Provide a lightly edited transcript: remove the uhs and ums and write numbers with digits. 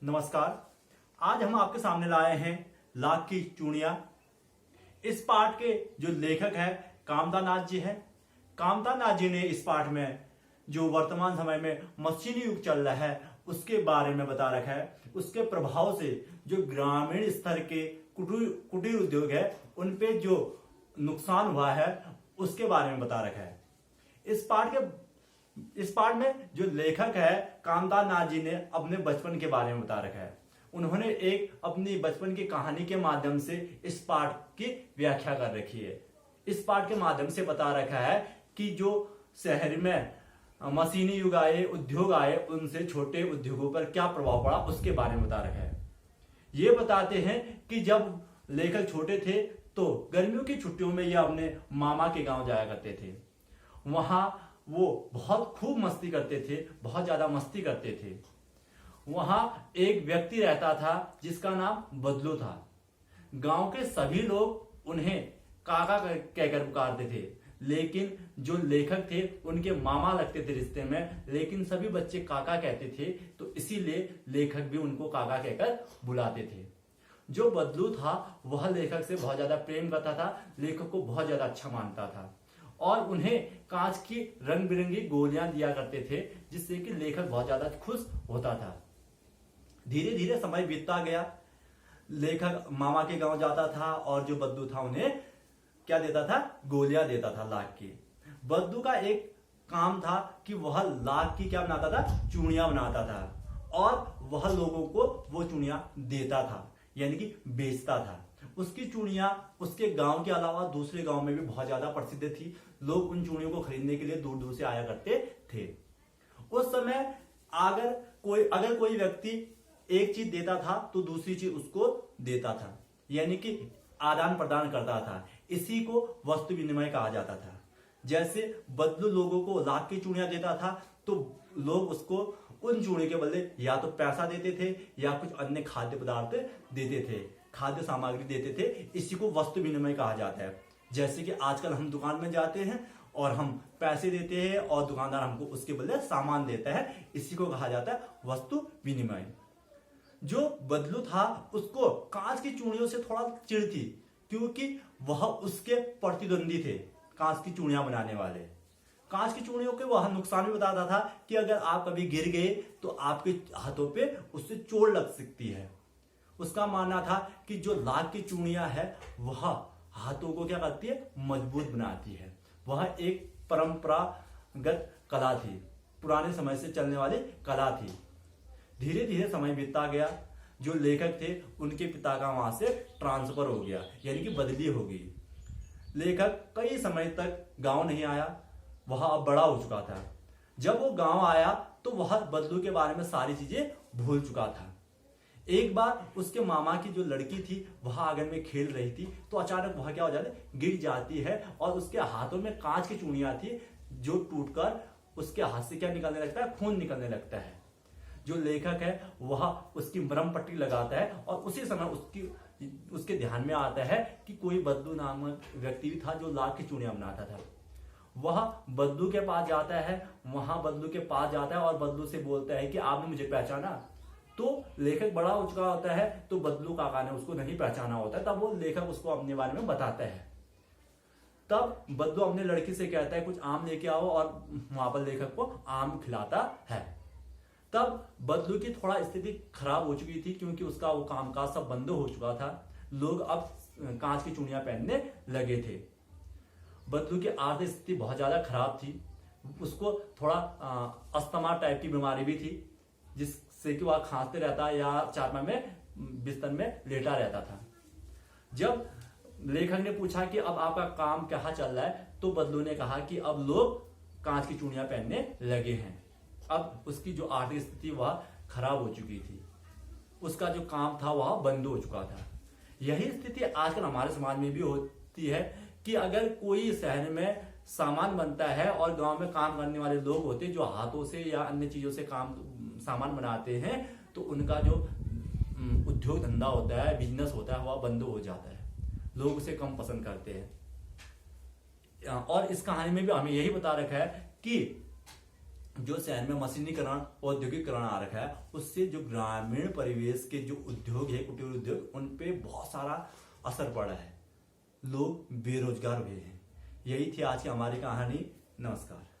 नमस्कार। आज हम आपके सामने लाए हैं लाख की चूड़ियां। इस पाठ के जो लेखक है कामता नाथ जी हैं। कामता नाथ जी ने इस पाठ में जो वर्तमान समय में मशीनी युग चल रहा है उसके बारे में बता रखा है। उसके प्रभाव से जो ग्रामीण स्तर के कुटीर उद्योग है उन पे जो नुकसान हुआ है उसके बारे में बता रखा है। इस पाठ में जो लेखक है कामता नाथ जी ने अपने बचपन के बारे में बता रखा है। उन्होंने एक अपनी बचपन की कहानी के माध्यम से इस पाठ की व्याख्या कर रखी है। इस पाठ के माध्यम से बता रखा है कि जो शहर में मशीनी युग आए, उद्योग आए, उनसे छोटे उद्योगों पर क्या प्रभाव पड़ा उसके बारे में बता रखा है। ये बताते हैं कि जब लेखक छोटे थे तो गर्मियों की छुट्टियों में ये अपने मामा के गांव जाया करते थे। वहां वो बहुत खूब मस्ती करते थे, बहुत ज्यादा मस्ती करते थे। वहां एक व्यक्ति रहता था जिसका नाम बदलू था। गांव के सभी लोग उन्हें काका कहकर पुकारते थे, लेकिन जो लेखक थे उनके मामा लगते थे रिश्ते में, लेकिन सभी बच्चे काका कहते थे तो इसीलिए लेखक भी उनको काका कहकर बुलाते थे। जो बदलू था वह लेखक से बहुत ज्यादा प्रेम करता था, लेखक को बहुत ज्यादा अच्छा मानता था और उन्हें कांच की रंग बिरंगी गोलियां दिया करते थे जिससे कि लेखक बहुत ज्यादा खुश होता था। धीरे धीरे समय बीतता गया। लेखक मामा के गांव जाता था और जो बद्दू था उन्हें क्या देता था? गोलियां देता था लाख की। बद्दू का एक काम था कि वह लाख की क्या बनाता था? चूड़ियां बनाता था और वह लोगों को वो चूड़ियां देता था, यानी कि बेचता था। उसकी चूड़ियां उसके गांव के अलावा दूसरे गांव में भी बहुत ज्यादा प्रसिद्ध थी। लोग उन चूड़ियों को खरीदने के लिए दूर दूर से आया करते थे। उस समय अगर कोई व्यक्ति एक चीज देता था तो दूसरी चीज उसको देता था, यानी कि आदान प्रदान करता था। इसी को वस्तु विनिमय कहा जाता था। जैसे बदलू लोगों को लाख की चूड़ियां देता था तो लोग उसको उन चूड़ियों के बदले या तो पैसा देते थे या कुछ अन्य खाद्य पदार्थ देते थे, खाद्य सामग्री देते थे। इसी को वस्तु विनिमय कहा जाता है। जैसे कि आजकल हम दुकान में जाते हैं और हम पैसे देते हैं और दुकानदार हमको उसके बदले सामान देता है, इसी को कहा जाता है वस्तु विनिमय। जो बदलू था उसको कांच की चूड़ियों से थोड़ा चिढ़ थी, क्योंकि वह उसके प्रतिद्वंदी थे, कांच की चूड़ियां बनाने वाले। कांच की चूड़ियों के वह नुकसान भी बताता था कि अगर आप कभी गिर गए तो आपके हाथों पे उससे चोट लग सकती है। उसका मानना था कि जो लाख की चूड़ियां है वह हाथों को क्या करती है? मजबूत बनाती है। वह एक परंपरागत कला थी, पुराने समय से चलने वाली कला थी। धीरे धीरे समय बीतता गया। जो लेखक थे उनके पिता का वहां से ट्रांसफर हो गया, यानी कि बदली हो गई। लेखक कई समय तक गांव नहीं आया। वह अब बड़ा हो चुका था। जब वो गांव आया तो वह बदलू के बारे में सारी चीजें भूल चुका था। एक बार उसके मामा की जो लड़की थी वह आंगन में खेल रही थी तो अचानक वह क्या हो जाती है? गिर जाती है और उसके हाथों में कांच की चूड़ियां थी जो टूटकर उसके हाथ से क्या निकलने लगता है? खून निकलने लगता है। जो लेखक है वह उसकी मरहम पट्टी लगाता है और उसी समय उसके ध्यान में आता है कि कोई बद्दू नामक व्यक्ति भी था जो लाख की चूड़ियां बनाता था। वह बद्दू के पास जाता है, और बद्दू से बोलता है कि आपने मुझे पहचाना? तो लेखक बड़ा हो चुका होता है तो बदलू काका ने उसको नहीं पहचाना होता है। तब वो लेखक उसको अपने बारे में बताता है। तब बदलू अपने लड़की से कहता है कुछ आम लेके आओ और वहां पर लेखक को आम खिलाता है। तब बदलू की थोड़ा स्थिति खराब हो चुकी थी क्योंकि उसका वो कामकाज सब बंद हो चुका था। लोग अब कांच की चूड़ियां पहनने लगे थे। बदलू की आर्थिक स्थिति बहुत ज्यादा खराब थी। उसको थोड़ा अस्थमा टाइप की बीमारी भी थी जिससे कि वह खांसते रहता या चारपाई में बिस्तर में लेटा रहता था। जब लेखक ने पूछा कि अब आपका काम क्या चल रहा है तो बदलू ने कहा कि अब लोग कांच की चूड़ियां पहनने लगे हैं। अब उसकी जो आर्थिक स्थिति वह खराब हो चुकी थी। उसका जो काम था वह बंद हो चुका था। यही स्थिति आजकल हमारे समाज में भी होती है कि अगर कोई शहर में सामान बनता है और गांव में काम करने वाले लोग होते हैं जो हाथों से या अन्य चीजों से सामान बनाते हैं तो उनका जो उद्योग धंधा होता है, बिजनेस होता है, वह बंद हो जाता है। लोग उसे कम पसंद करते हैं। और इस कहानी में भी हमें यही बता रखा है कि जो शहर में मशीनीकरण औद्योगिकरण आ रखा है, उससे जो ग्रामीण परिवेश के जो उद्योग है, कुटीर उद्योग, उन पे बहुत सारा असर पड़ा है। लोग बेरोजगार हुए हैं। यही थी आज की हमारी कहानी। नमस्कार।